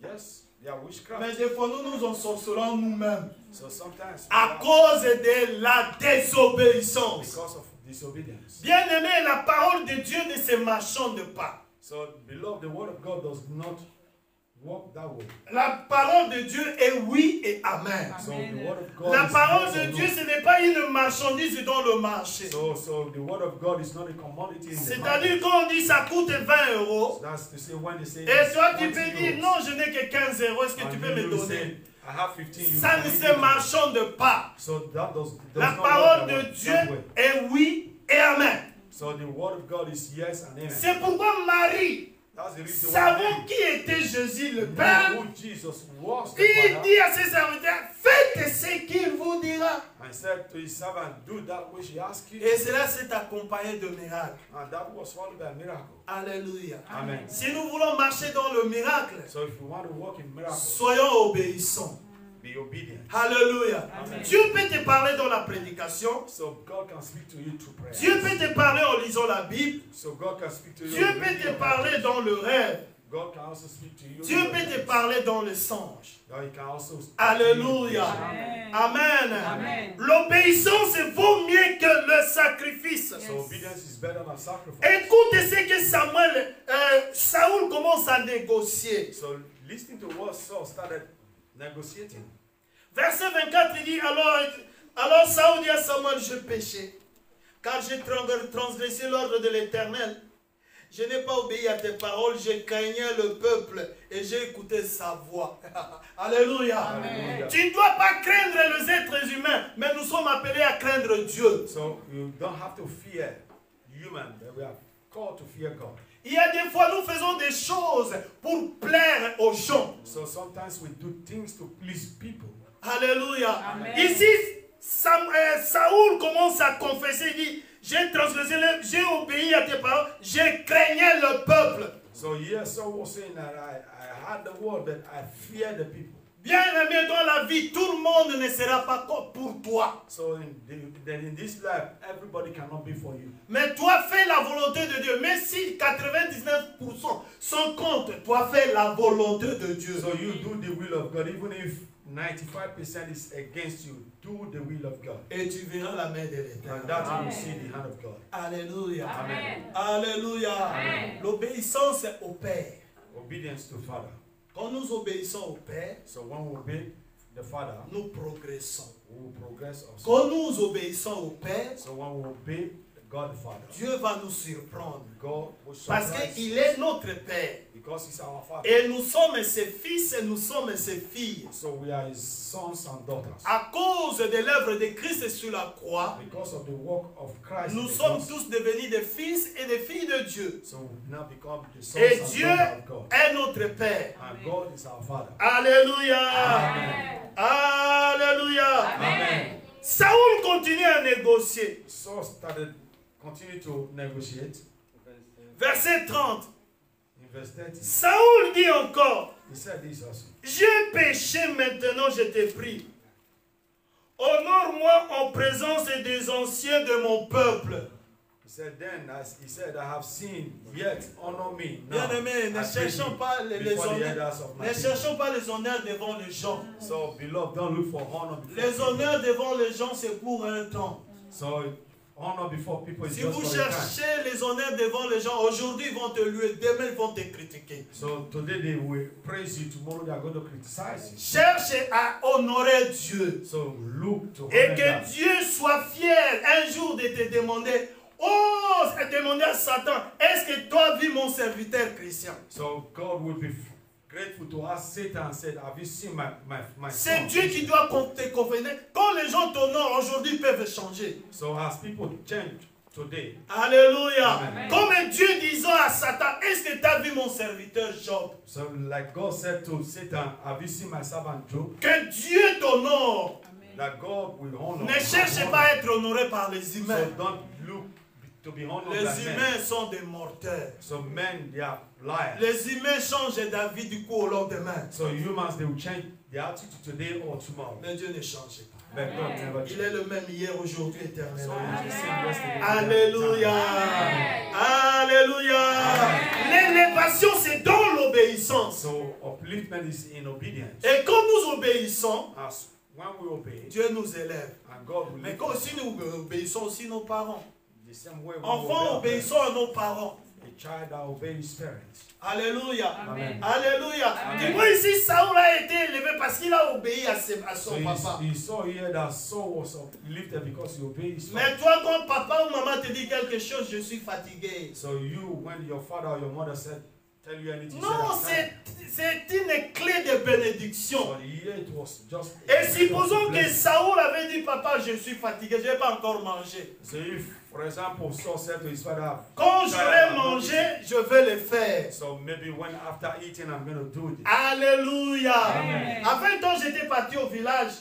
Yes, they are witchcraft. Mais des fois, nous nous ensorcelons nous-mêmes. So sometimes À cause de la désobéissance. because of disobedience. Bien-aimé, la parole de Dieu ne se marchande pas. So beloved, the word of God does not walk that way. La parole de Dieu est oui et amen. So Amen. the word of God La is parole yes de or no. Dieu, ce n'est pas une marchandise dans le marché. So the word of God is not a commodity in the C'est-à-dire market. quand on dit ça coûte 20 €, That's to say when they say et toi tu 20 peux dire euros, non, je n'ai que 15 €, est-ce que and tu peux you me will donner? say, I have 15 euros. Ça ne se marchande pas. So that does La not parole work de that Dieu way. est oui et amen. So the word of God is yes and amen. C'est pourquoi Marie, That's the reason why savons qui était Jésus le Père, who Jesus was the il Father, dit à ses serviteurs, faites ce qu'il vous dira. and said to his servant, do that which he asked you, Et cela s'est accompagné de miracles. and that was followed by a miracle. Alléluia. Amen. Si nous voulons marcher dans le miracle, So if you want to walk in miracles, soyons obéissants. be obedient. Alléluia. Amen. Dieu peut te parler dans la prédication. So God can speak to you through prayer. Dieu peut te parler en lisant la Bible. So God can speak to you. Dieu in peut reading te your parler Bible. dans le rêve. God can also speak to you. Dieu in your peut te dreams. parler dans le songe. Now he can also speak Alléluia. Amen. Amen. Amen. L'obéissance vaut mieux que le sacrifice. to you. So obedience is better than sacrifice. Écoute ce que Saoul commence à négocier. So listening to what Saul started negotiating. Verset 24, il dit, alors Saoul dit à Samuel, je péchais, car j'ai transgressé l'ordre de l'Éternel. Je n'ai pas obéi à tes paroles, je craignais le peuple et j'ai écouté sa voix. Alléluia. Hallelujah. Tu ne dois pas craindre les êtres humains, mais nous sommes appelés à craindre Dieu. So you don't have to fear human, but we are called to fear God. Il y a des fois, nous faisons des choses pour plaire aux gens. So sometimes we do things to please people. Alléluia. Amen. Ici, Saoul commence à confesser, il dit, j'ai transgressé, j'ai obéi à tes paroles, j'ai craignais le peuple. So yes, Saul was saying that I had the word, but I fear the people. Bien aimé, dans la vie, tout le monde ne sera pas pour toi. So in this life, everybody cannot be for you. Mais toi, fais la volonté de Dieu. Mais si 99% sont contre, toi, fais la volonté de Dieu. So you do the will of God, even if 95% is against you. Do the will of God. Et tu verras la main de And l'Éternel. that you will see the hand of God. Alléluia. Amen. Alléluia. L'obéissance au Père. Obedience to Father. Quand nous obéissons au Père, So when we obey the Father, nous progressons. we will progress also. Quand nous obéissons au Père, So when we obey God the Father, Dieu va nous surprendre. God will Parce surprise qu'il est notre Père. because He's our Father. Et nous sommes ses fils et nous sommes ses filles. So we are His sons and daughters. À cause de l'œuvre de Christ sur la croix, Because of the work of Christ, nous in the sommes cross, tous devenus des fils et des filles de Dieu. so we now become the sons Et and Dieu daughters of God. est notre Père. And God is our Father. Alléluia. Amen. Alléluia. Amen. Saoul continue à négocier. Saul continue to negotiate. Verset 30. In verse 30, Saoul dit encore, he said this also. j'ai péché, maintenant je t'ai pris. Honore-moi en présence des anciens de mon peuple. He said, then, as he said, I have sinned, yet honor me now. Bien-aimés, ne I pray cherchons thee, pas les before the honneurs. elders of my Ne people. cherchons pas les honneurs devant les gens. So, beloved, don't look for honor before Les people. honneurs devant les gens, c'est pour un temps. So, honor before people is Si just vous for a time. cherchez les honneurs devant les gens, aujourd'hui ils vont te louer, demain ils vont te critiquer. So, today they will praise you, tomorrow they are going to criticize you. Cherche à honorer Dieu. So, look to Et honor que God. Dieu soit fier un jour de te demander, ose demander à Satan, est-ce que toi vis mon serviteur Christian? So, God will be grateful to ask Satan and said, have you seen my C'est son? Dieu qui doit te convenir. Quand les gens t'honorent aujourd'hui, ils peuvent changer. So, as people change today, Alléluia. Amen. Comme Dieu disant à Satan, est-ce que tu as vu mon serviteur Job? so like God said to Satan, have you seen my servant Job? Que Dieu t'honore. That God will honor. Ne cherche pas à être honoré par les So humains. don't look to be honored Les by men. humains sont des mortels. So men, they are liars. Les humains changent d'avis du coup au lendemain. So humans, they will change their attitude today or tomorrow. Mais Dieu ne change pas. But God never Il changes. est le même hier, aujourd'hui, So éternellement. he's the same yesterday. Alléluia. Alléluia. L'élévation, c'est dans l'obéissance. So upliftment is in obedience. Et quand nous obéissons, As when we obey, Dieu nous élève. and God will Mais lift quand us. aussi nous obéissons aussi nos parents. The same way we Enfants, obey obéissons à nos parents. a child that obeys his parents. Alléluia. Amen. Alléluia. Amen. Dis-moi ici, Saoul a été élevé parce qu'il a obéi à So son papa. he saw here that Saul was uplifted because he obeyed his father. Mais toi, quand papa ou maman te dit quelque chose, je suis fatigué. So you, when your father or your mother tell you anything, Non, you said, c'est une clé de bénédiction. so here it was just. Et supposons que Saoul avait dit, papa, je suis fatigué, je ne vais pas encore manger. So if, for example, Saul said to his father, Quand j'aurai mangé, je vais le faire. so maybe when after eating I'm going to do this. Alléluia. Amen. À 20 ans, j'étais parti au village.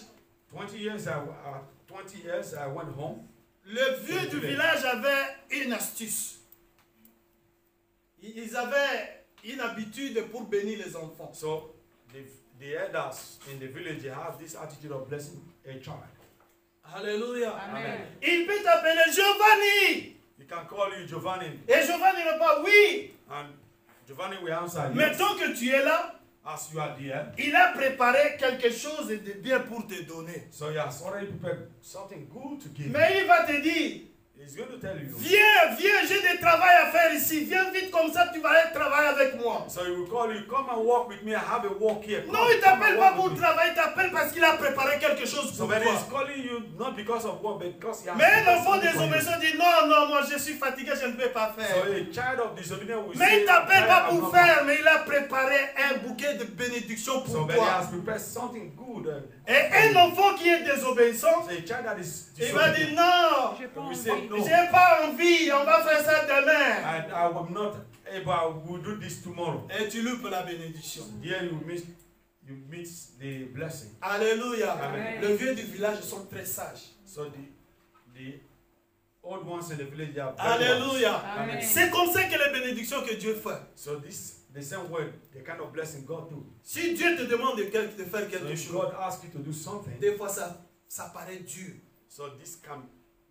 20 years I went home. Le vieux du village avait une astuce. Ils avaient une habitude pour bénir les enfants. So the elders in the village, they have this attitude of blessing a child. Alléluia. Amen. Il peut t'appeler Giovanni. He can call you Giovanni, Et Giovanni répond oui. and Giovanni will answer yes. Maintenant que tu es là, As you are there, il a préparé quelque chose de bien pour te donner. so he has already prepared something good to give you. Mais il va te dire, He's going to tell you. viens, j'ai du travail à faire ici. Viens vite comme ça, tu vas aller travailler avec moi. So he will call you, come and walk with me. I have a walk here. Non, il ne t'appelle pas pour travailler, il t'appelle parce qu'il a préparé quelque chose So pour when toi. he's calling you, not because of work, but because he has Mais prepared l'enfant something for you. désobéissant dit, non, moi je suis fatigué, je ne peux pas So faire. a child of disobedience will Mais say, il ne t'appelle pas "I'm pour not faire, mais il a préparé un bouquet de bénédictions So pour when he toi. has prepared something good, Et un enfant qui est désobéissant, so a child that is il va dire, disobedient, non, J'ai pas we envie. say no. j'ai pas envie, on va faire ça demain. And I am not able, I will do this tomorrow. Et tu loupes la bénédiction. Here you miss the blessing. Alléluia. Amen. Les vieux du village sont très sages. So the old ones in the village, they are Alléluia. Amen. C'est comme ça que les bénédictions que Dieu fait. So this, the same way, the kind of blessing God do. Si Dieu te demande de faire So quelque if chose, God asks you to do something, des fois ça paraît dur. so this can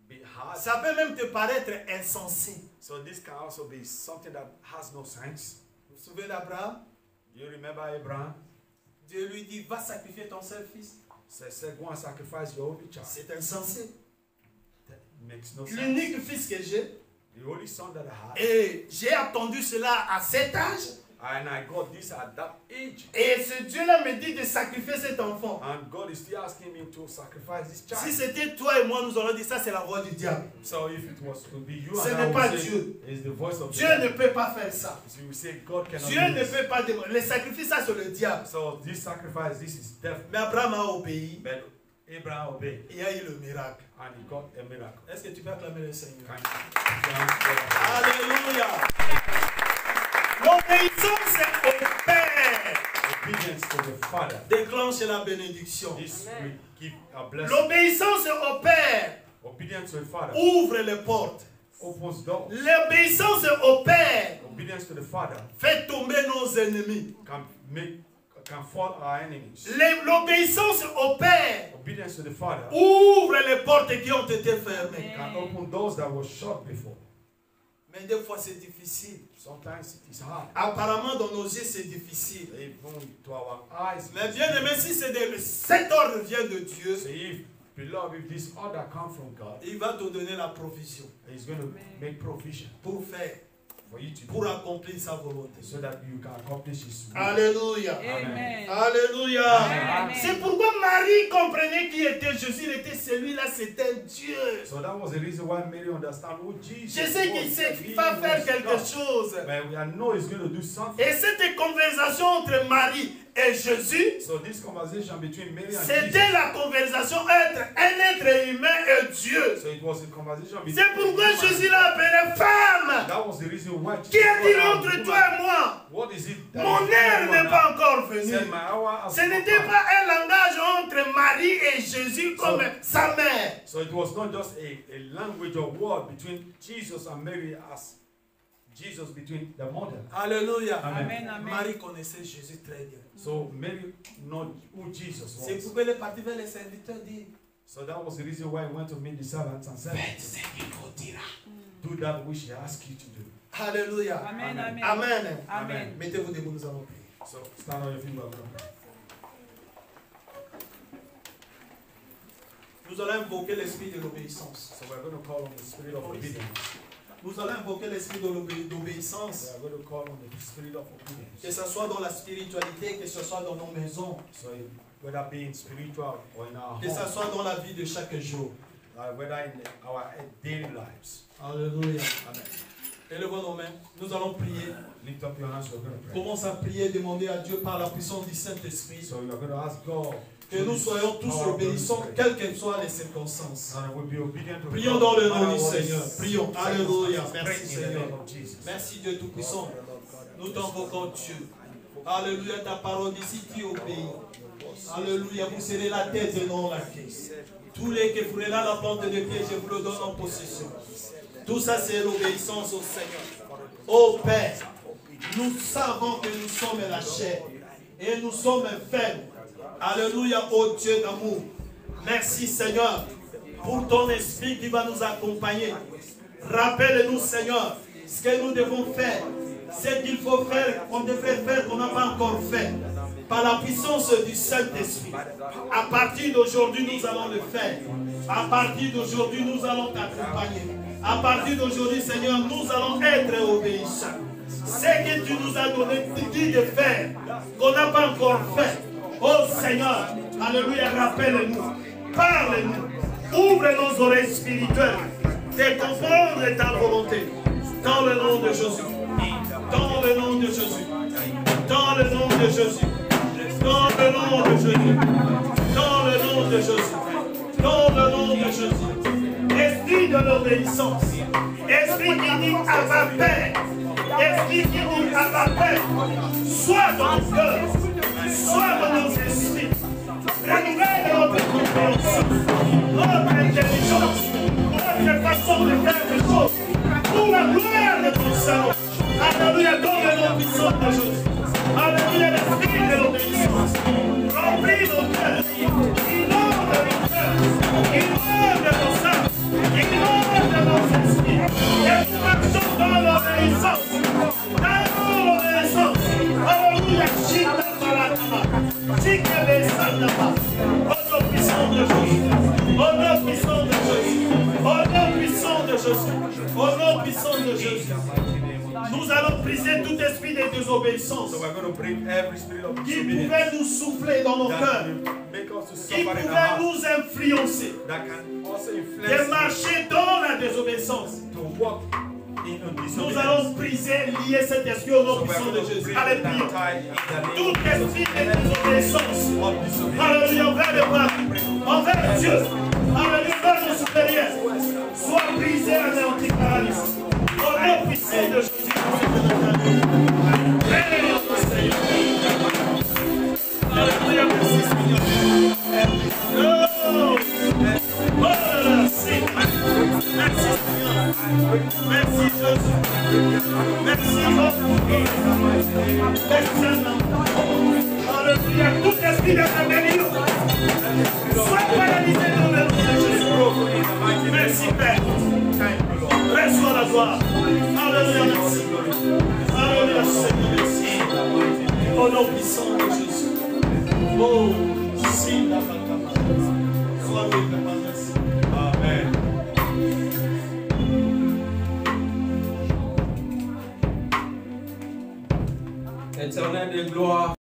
be hard. Ça peut même te paraître insensé. So this can also be something that has no sense. Vous vous souvenez d'Abraham? Do you remember Abraham? Dieu lui dit, va sacrifier ton seul fils. Said, go and sacrifice your only child. C'est insensé. That makes no sense. L'unique fils que j'ai, The only son that I had, et j'ai attendu cela à cet âge, and I got this at that age. et ce Dieu-là me dit de sacrifier cet enfant. And God is still asking me to sacrifice this child. Si c'était toi et moi, nous aurions dit ça, c'est la voix du diable. So if it was to be you Ce and n'est I pas would say, Dieu. it's the voice of Dieu the ne devil. peut pas faire ça. So you say God cannot Dieu do ne this. peut pas demander. Les sacrifices, ça c'est le diable. So this sacrifice, this is death. Mais Abraham a obéi. But Abraham obeyed Il y a eu le miracle. and he got a miracle. Est-ce que tu peux acclamer le Seigneur? Can you- Alléluia. L'obéissance au Père Obedience to the Father. déclenche la bénédiction. This will give a blessing. L'obéissance au Père Obedience to the Father ouvre les portes. opens doors. L'obéissance au Père Obedience to the Father fait tomber nos ennemis. can fall our enemies. L'obéissance au Père Obedience to the Father ouvre les portes qui ont été fermées. can open doors that were shut before. Mais des fois c'est difficile. Sometimes it is hard. Apparemment dans nos yeux c'est difficile. Even to our eyes. Mais bien aimé, si cet ordre vient de Dieu, So if, beloved, if this order comes from God, il va te donner la provision He's going to make provision pour faire, for you to pour accomplir sa volonté. so that you can accomplish His will. Alléluia. Amen. Alléluia. Amen. C'est pourquoi Marie comprenait qui était Jésus. Il était celui-là, c'était Dieu. So that was the reason why Mary understand who Jesus Je sais qu'il sait qu'il va faire quelque chose. But I know He's going to do something. Et cette conversation entre Marie et Jésus, So this conversation between Mary and c'était Jesus. la conversation entre un être humain et Dieu. So it was a conversation between. C'est pourquoi Jésus l'a appelé femme. That was the reason why. Qui a dit Jesus entre called toi her et moi? woman. What is it? that Mon is heure going n'est on pas now? encore venue. Said, my hour has Ce not n'était come. pas un langage entre Marie et Jésus comme sa mère. So it was not just a language or word between Jesus and Mary as Jesus between the mother. Alléluia. Amen, amen. Marie connaissait Jésus très bien. So Mary know who Jesus C'est was. pourquoi il est parti vers les serviteurs dire, So that was the reason why he went to meet the servants and said, faites ce qu'il vous dira. do that which he asked you to do. Alléluia. Amen. Amen. Amen. Amen. Amen. Mettez-vous debout, nous allons prier. So stand on your feet, we're going to pray. Nous allons invoquer l'esprit de l'obéissance. So we're going to call on the spirit of obedience. Nous allons invoquer l'esprit d'obéissance. We are going to call on the spirit of obedience. Que ce soit dans la spiritualité, que ce soit dans nos maisons, So whether being spiritual or in our que ce home, soit dans la vie de chaque jour. whether in our daily lives. Alléluia. Amen. Élevons nos mains. Nous allons prier. Lift up your hands, we're going to pray. Commence à prier, demander à Dieu par la puissance du Saint-Esprit So we are going to ask God que nous soyons tous obéissants, quelles que soient les circonstances. and we'll be obedient to Prions God, dans le no nom matter du what Seigneur. is Prions. Alléluia. circumstances. Merci Pray in the Seigneur. name of Jesus. Merci Dieu Tout-Puissant. Nous t'invoquons Dieu. Alléluia. Ta parole ici, tu obéis. Alléluia. Vous serez la tête et non la queue. Tous les qui feront là la plante de pied, je vous le donne en possession. Tout ça, c'est l'obéissance au Seigneur. Ô Père, nous savons que nous sommes la chair et nous sommes faibles. Alléluia, ô Dieu d'amour. Merci Seigneur pour ton esprit qui va nous accompagner. Rappelle-nous Seigneur ce que nous devons faire, ce qu'il faut faire, qu'on devrait faire, qu'on n'a pas encore fait. Par la puissance du Saint-Esprit. À partir d'aujourd'hui, nous allons le faire. À partir d'aujourd'hui, nous allons t'accompagner. À partir d'aujourd'hui, Seigneur, nous allons être obéissants. Ce que tu nous as donné, dit de faire, qu'on n'a pas encore fait. Oh Seigneur, alléluia, rappelle-nous, parle-nous, ouvre nos oreilles spirituelles, de comprendre ta volonté. Dans le nom de Jésus. Dans le nom de Jésus. Dans le nom de Jésus. Dans le nom de Jésus. Dans le nom de Jésus. Dans le nom de Jésus. Esprit de l'obéissance. Esprit qui dit à ma Père. Esprit qui dit à ma Père. Sois dans nos cœurs. Sois dans nos esprits. Renouvelle notre compréhension. Notre intelligence. Notre façon de faire. puissant de Jésus. Alléluia, l'esprit de l'obéissance. Remplis nos cœurs. Inonde nos cœurs. Inonde nos âmes. Inonde nos esprits. Et nous marchons dans l'obéissance. Dans l'obéissance. Alléluia, Chita Malatama. Chikele Sandama. Au nom puissant de Jésus. Au nom puissant de Jésus. Au nom puissant de Jésus. Au nom puissant de Jésus. Nous allons briser tout esprit de désobéissance So we're going to bring every spirit of qui disobedience pouvait nous souffler dans nos that cœurs, will make us to qui suffer in our pouvait hearts, nous influencer that can also de influence us marcher dans la désobéissance. to walk in Nous disobedience. allons briser, lier cet esprit au nom So we're puissant going de to Jésus. bring Allez, that prions. tie in the name Tout of Jesus. esprit de désobéissance, Of disobedience. alléluia, envers le roi, envers Dieu, alléluia, envers nos supérieurs, soit brisé, anéanti, paralysé. Au nom puissant de Jésus. Alléluia, merci Seigneur. Oh, oh là là, c'est merci Seigneur. Merci Jésus. Merci Jésus. Merci Alléluia. Tout esprit de rébellion soit paralysé dans le nom de Jésus. Merci Père. Reçois la gloire. Alléluia, merci. Alléluia, Seigneur, merci. Au nom puissant de Jésus. Oh, si la bakama. Sois béni, merci. Amen. Éternel de gloire.